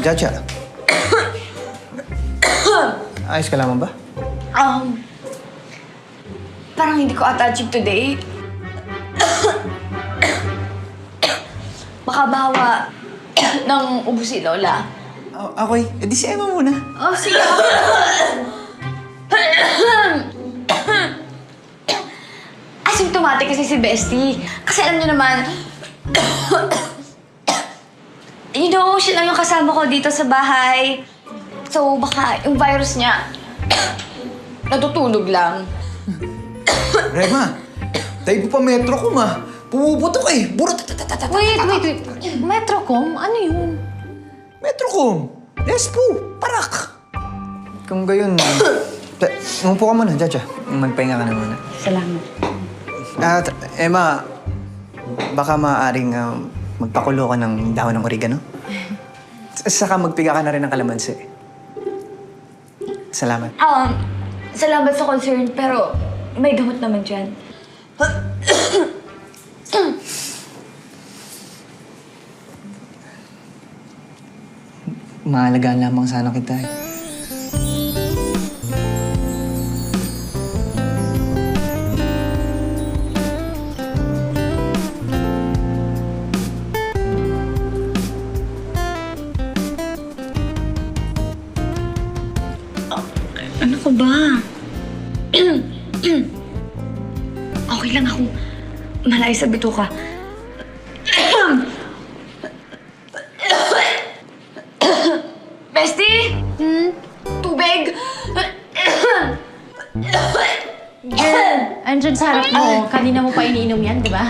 Jaja. Ayos ka lamang ba? Parang hindi ko attached today. Baka bahawa ng ubo si Lola. Okay. Eh di si Emma muna. Oh, sige. Asymptomatic kasi si Bestie. Kasi alam niyo naman, siya lang yung kasama ko dito sa bahay. So, baka yung virus niya, natutulog lang. Rema, tayo pa metro ko ma. Pumuputok eh. Wait. Metrocom? Ano yun? Metrocom. Lespo. Parak. Kung gayon, umupo ka muna, Jaja. Magpahinga ka na muna. Salamat. At, Emma, baka maaaring magpakulo ka ng dahon ng oregano? Saka magpiga ka na rin ng kalamansi. Salamat. Salamat sa concern, pero may gamot naman dyan. Maalagaan lamang sana kita eh. Ano ka ba? Okay lang ako. Malayo sa bituka. Bestie? Tubig? Andyan sa harap mo. Kanina mo pa iniinom yan, di ba?